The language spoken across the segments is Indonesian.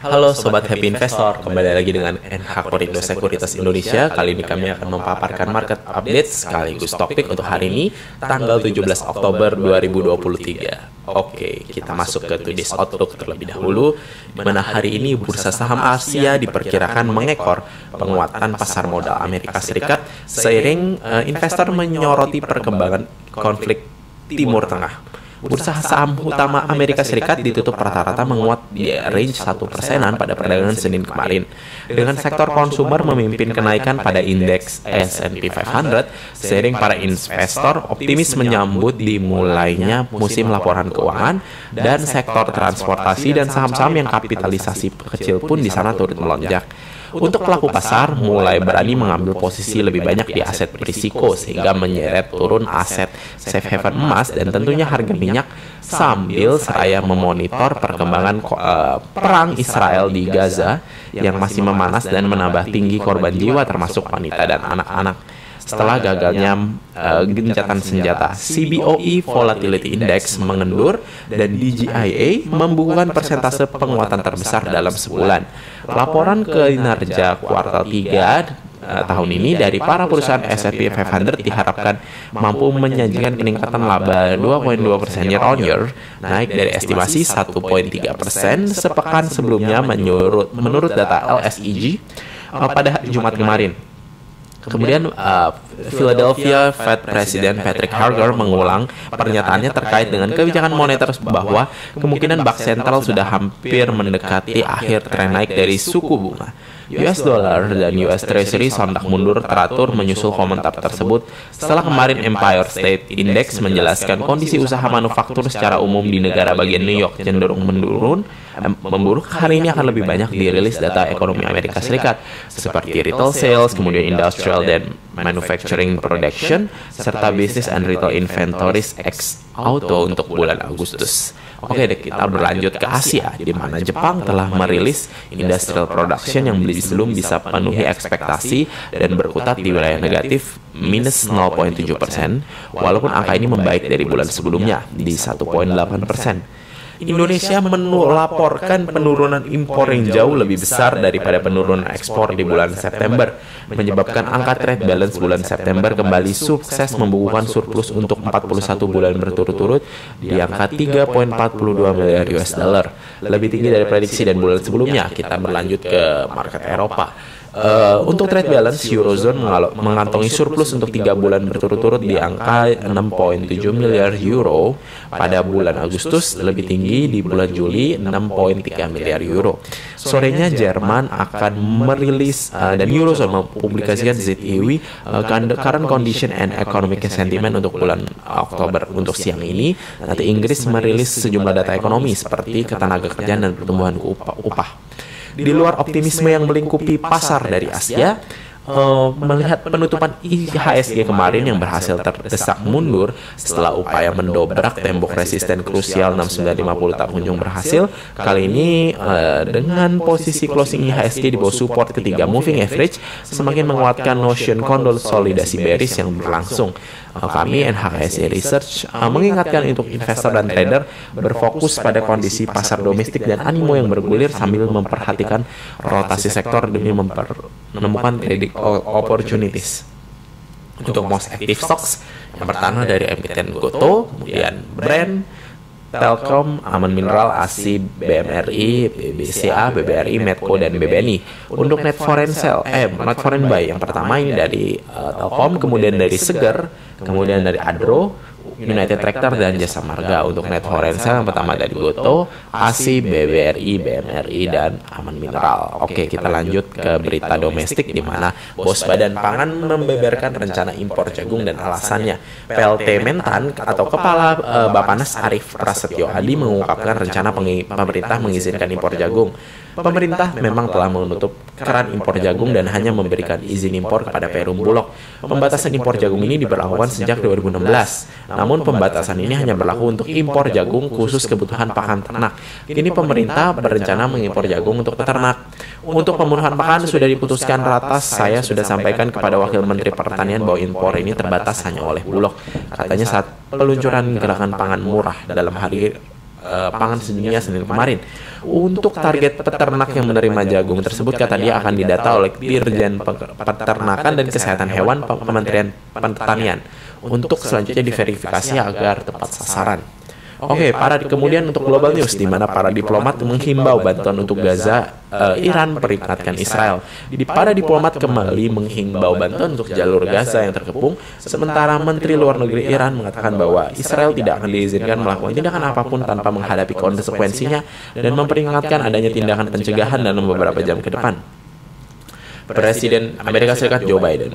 Halo Sobat Happy Investor, kembali lagi dengan NH Korindo Sekuritas Indonesia. Kali ini kami akan memaparkan market update sekaligus topik untuk hari ini, tanggal 17 Oktober 2023. Oke, kita masuk ke Today's Outlook terlebih dahulu, di mana hari ini bursa saham Asia diperkirakan mengekor penguatan pasar modal Amerika Serikat seiring investor menyoroti perkembangan konflik Timur Tengah. Bursa saham utama Amerika Serikat ditutup rata-rata menguat di range 1%-an pada perdagangan Senin kemarin, dengan sektor konsumer memimpin kenaikan pada indeks S&P 500, seiring para investor optimis menyambut dimulainya musim laporan keuangan, dan sektor transportasi dan saham-saham yang kapitalisasi kecil pun di sana turut melonjak. Untuk pelaku pasar mulai berani mengambil posisi lebih banyak di aset berisiko sehingga menyeret turun aset safe haven emas dan tentunya harga minyak sambil seraya memonitor perkembangan perang Israel di Gaza yang masih memanas dan menambah tinggi korban jiwa termasuk wanita dan anak-anak. Setelah gagalnya gencatan senjata, CBOE Volatility Index mengendur dan DJIA membukukan persentase penguatan terbesar dalam sebulan. Laporan kinerja kuartal 3 tahun ini dari para perusahaan S&P 500 diharapkan mampu menyajikan peningkatan laba 2,2% year on year, naik dari estimasi 1,3% sepekan sebelumnya menurut data LSEG pada Jumat kemarin. Kemudian Philadelphia Fed President Patrick Harker mengulang pernyataannya terkait dengan kebijakan moneter bahwa kemungkinan Bank Sentral sudah hampir mendekati akhir tren naik dari suku bunga. US Dollar dan US Treasury sontak mundur teratur menyusul komentar tersebut setelah kemarin Empire State Index menjelaskan kondisi usaha manufaktur secara umum di negara bagian New York cenderung memburuk. Hari ini akan lebih banyak dirilis data ekonomi Amerika Serikat seperti retail sales, kemudian industrial dan manufacturing production, serta business and retail inventories ex auto untuk bulan Agustus. Oke deh, kita berlanjut ke Asia, di mana Jepang telah merilis industrial production yang belum bisa penuhi ekspektasi dan berkutat di wilayah negatif minus 0,7%, walaupun angka ini membaik dari bulan sebelumnya di 1,8%. Indonesia melaporkan penurunan impor yang jauh lebih besar daripada penurunan ekspor di bulan September, menyebabkan angka trade balance bulan September kembali sukses membukukan surplus untuk 41 bulan berturut-turut di angka 3,42 miliar US dollar, lebih tinggi dari prediksi dan bulan sebelumnya. Kita berlanjut ke market Eropa. Untuk trade balance, Eurozone mengantongi surplus untuk 3 bulan berturut-turut di angka 6,7 miliar euro pada bulan Agustus, lebih tinggi di bulan Juli 6,3 miliar euro. Sorenya Jerman akan merilis dan Eurozone mempublikasikan ZEW Current Condition and Economic Sentiment untuk bulan Oktober. Untuk siang ini, nanti Inggris merilis sejumlah data ekonomi seperti ketenagakerjaan dan pertumbuhan upah. Di luar optimisme yang melingkupi pasar dari Asia, melihat penutupan IHSG kemarin yang berhasil terdesak mundur setelah upaya mendobrak tembok resisten krusial 6950 tak kunjung berhasil. Kali ini dengan posisi closing IHSG di bawah support ketiga moving average semakin menguatkan notion konsolidasi bearish yang berlangsung. Kami NHKSE Research mengingatkan untuk investor dan trader berfokus pada kondisi pasar domestik dan animo yang bergulir sambil memperhatikan rotasi sektor demi menemukan trading opportunities. Untuk most active stocks yang pertama dari emiten Gotoh, kemudian Brand, Telkom, Aman Mineral, ASI, BMRI, BBCA, BBRI, Medco, dan BBNI. Untuk net foreign buy yang pertama ini dari Telkom, kemudian dari Seger, kemudian dari Adro, United Tractor, dan Jasa Marga. Untuk net foreign sell yang pertama dari Gotoh, ASI, BBRI, BMRI, dan Aman Mineral. Oke, kita lanjut ke berita domestik di mana Bos Badan Pangan membeberkan rencana impor jagung dan alasannya. PLT Mentan atau Kepala Bappenas Arief Prasetyo Hadi mengungkapkan rencana pemerintah mengizinkan impor jagung. Pemerintah memang telah menutup keran impor jagung dan hanya memberikan izin impor kepada Perum Bulog. Pembatasan impor jagung ini diberlakukan sejak 2016. Namun pembatasan ini hanya berlaku untuk impor jagung khusus kebutuhan pakan ternak. Kini pemerintah berencana mengimpor jagung untuk peternak. Untuk pemenuhan pakan sudah diputuskan rata. Saya sudah sampaikan kepada Wakil Menteri Pertanian bahwa impor ini terbatas hanya oleh Bulog. Katanya saat peluncuran gerakan pangan murah dalam hari pangan sedunia Senin kemarin. Untuk target peternak yang menerima jagung tersebut, kata dia akan didata oleh Dirjen Peternakan dan Kesehatan Hewan Kementerian Pertanian untuk selanjutnya diverifikasi agar tepat sasaran. Oke, kemudian untuk Global News, di mana para diplomat menghimbau bantuan untuk Gaza, Iran peringatkan Israel. Para diplomat kembali menghimbau bantuan untuk jalur Gaza yang terkepung, sementara Menteri Luar Negeri Iran mengatakan bahwa Israel tidak akan diizinkan melakukan tindakan apapun tanpa menghadapi konsekuensinya dan memperingatkan adanya tindakan pencegahan dalam beberapa jam ke depan. Presiden Amerika Serikat Joe Biden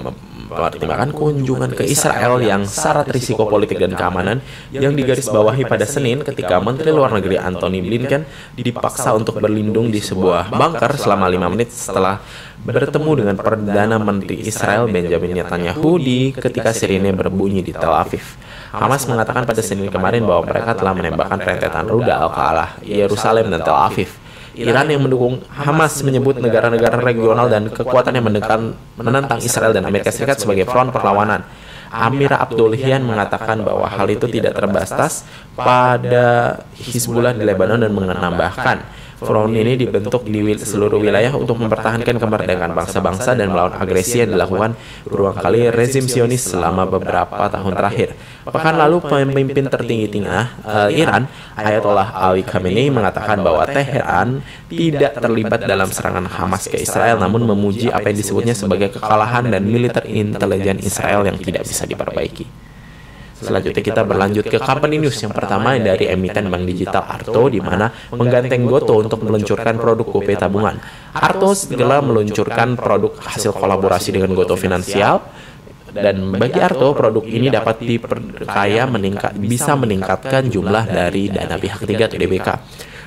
mempertimbangkan kunjungan ke Israel yang syarat risiko politik dan keamanan yang digarisbawahi pada Senin ketika Menteri Luar Negeri Antony Blinken dipaksa untuk berlindung di sebuah bunker selama 5 menit setelah bertemu dengan Perdana Menteri Israel Benjamin Netanyahu ketika sirine berbunyi di Tel Aviv. Hamas mengatakan pada Senin kemarin bahwa mereka telah menembakkan rentetan rudal ke arah Yerusalem dan Tel Aviv. Iran yang mendukung Hamas menyebut negara-negara regional dan kekuatan yang menentang Israel dan Amerika Serikat sebagai front perlawanan. Amir Abdollahian mengatakan bahwa hal itu tidak terbatas pada Hizbullah di Lebanon dan menambahkan front ini dibentuk di seluruh wilayah untuk mempertahankan kemerdekaan bangsa-bangsa dan melawan agresi yang dilakukan berulang kali rezim Zionis selama beberapa tahun terakhir. Pekan lalu, pemimpin tertinggi Iran, Ayatollah Ali Khamenei, mengatakan bahwa Teheran tidak terlibat dalam serangan Hamas ke Israel, namun memuji apa yang disebutnya sebagai kekalahan dan militer intelijen Israel yang tidak bisa diperbaiki. Selanjutnya kita berlanjut ke company news. Yang pertama dari emiten bank digital Arto, di mana menggandeng Goto untuk meluncurkan produk GoPay tabungan. Arto segera meluncurkan produk hasil kolaborasi dengan Goto Finansial, dan bagi Arto produk ini dapat diperkaya bisa meningkatkan jumlah dari dana pihak ketiga atau DBK.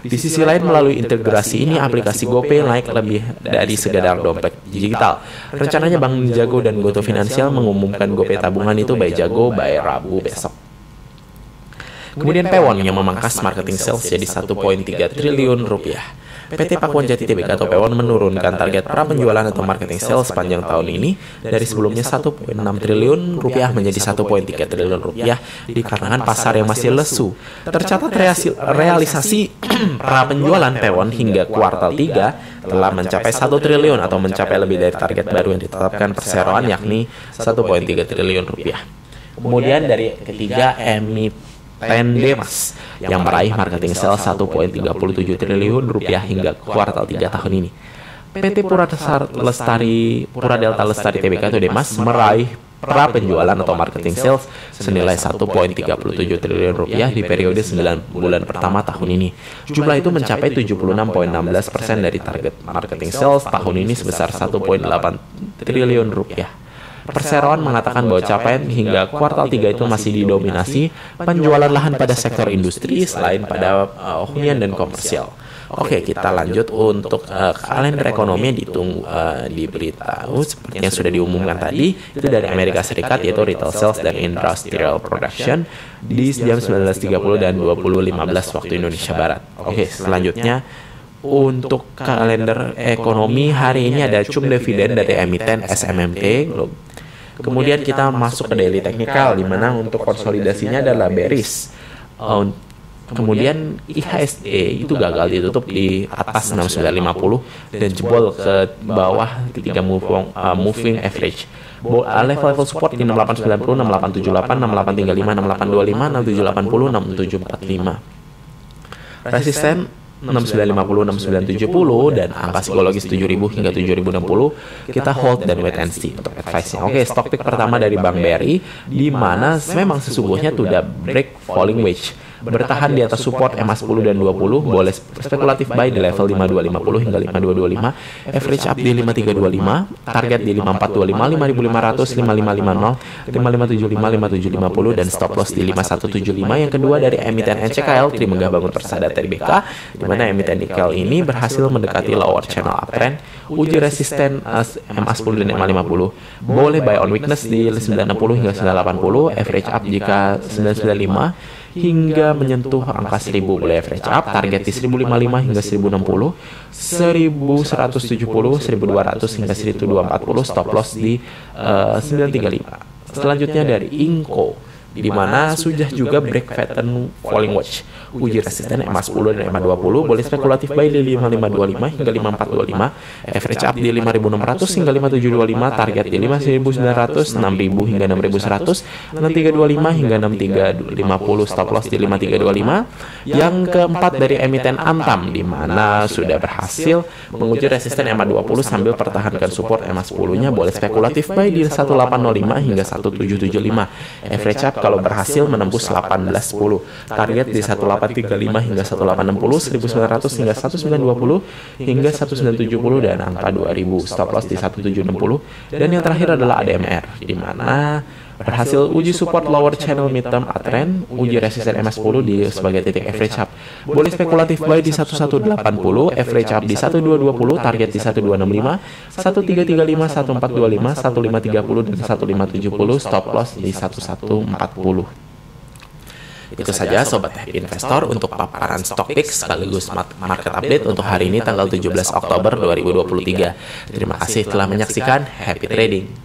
Di sisi lain, melalui integrasi ini, aplikasi GoPay naik lebih dari sekedar dompet digital. Rencananya Bank Jago dan Goto Finansial mengumumkan GoPay tabungan itu by Jago by Rabu besok. Kemudian Pewon yang memangkas marketing sales jadi 1,3 triliun rupiah. PT Pakuan Jati Tbk atau Pewon menurunkan target penjualan atau marketing sales sepanjang tahun ini dari sebelumnya 1,6 triliun rupiah menjadi 1,3 triliun rupiah dikarenakan pasar yang masih lesu. Tercatat realisasi penjualan Pewon hingga kuartal 3 telah mencapai 1 triliun atau mencapai lebih dari target baru yang ditetapkan perseroan, yakni 1,3 triliun rupiah. Kemudian dari ketiga, Demas yang meraih marketing sales 1,37 triliun rupiah hingga kuartal 3 tahun ini. PT Pura Delta Lestari Tbk atau Demas meraih penjualan atau marketing sales senilai 1,37 triliun rupiah di periode 9 bulan pertama tahun ini. Jumlah itu mencapai 76,16% dari target marketing sales tahun ini sebesar 1,8 triliun rupiah. Perseroan mengatakan bahwa capaian hingga kuartal 3 itu masih didominasi penjualan lahan pada sektor industri selain pada hunian dan komersial. Oke, kita lanjut untuk kalender ekonomi yang diberitahu seperti yang sudah diumumkan tadi, itu dari Amerika Serikat, yaitu retail sales dan industrial production di jam 19.30 dan 20.15 waktu Indonesia Barat. Oke, selanjutnya untuk kalender ekonomi hari ini ada cum dividen dari emiten SMMT Globe. Kemudian kita masuk ke daily technical, di mana untuk konsolidasinya adalah bearish. Kemudian IHSE itu gagal ditutup di atas 6950 dan jebol ke bawah ketiga moving average. Level support di 6890, 6878, 6835, 6880, 6780, 6745. Resisten 6950, 6970 dan angka psikologis 7000 hingga 7060 kita hold dan wait and see untuk advice-nya. Oke, stock pick pertama dari Bank BRI, di mana memang sesungguhnya sudah break falling wedge, bertahan di atas support MA10 dan 20, boleh spekulatif buy di level 5250 hingga 5225, average up di 5325, target di 5425, 5500, 5550, 5575, 5750 dan stop loss di 5175. Yang kedua dari emiten NCKL Trimegah Bangun Persada Tbk, di mana emiten nikel ini berhasil mendekati lower channel uptrend, uji resisten MA10 dan MA50, boleh buy on weakness di 960 hingga 980, average up jika 995 hingga menyentuh angka 1000, boleh average up, target di 1055 hingga 1060, 1170, 1200 hingga 1240, stop loss di 935. Selanjutnya dari Inco, di mana sudah juga break pattern falling wedge. Uji resisten EMA 10 dan EMA 20, boleh spekulatif buy di 5525 hingga 5425, average up di 5600 hingga 5725, target di 5900, 6000 hingga 6100, 6325 hingga 6350, stop loss di 5325. Yang keempat dari emiten Antam, di mana sudah berhasil menguji resisten EMA 20 sambil pertahankan support EMA 10-nya, boleh spekulatif buy di 1805 hingga 1775, average up kalau berhasil menembus 1810, target di 1835 hingga 1860, 1900 hingga 1920 hingga 1970, dan angka 2000, stop loss di 1760. Dan yang terakhir adalah ADMR, di mana berhasil uji support lower channel midterm uptrend, uji resisten EMA 10 di sebagai titik average up. Boleh spekulatif buy di 1180, average up di 1220, target di 1265, 1335, 1425, 1530 dan 1570, stop loss di 1140. Itu saja Sobat Happy Investor untuk paparan stock pick sekaligus market update untuk hari ini tanggal 17 Oktober 2023. Terima kasih telah menyaksikan. Happy trading.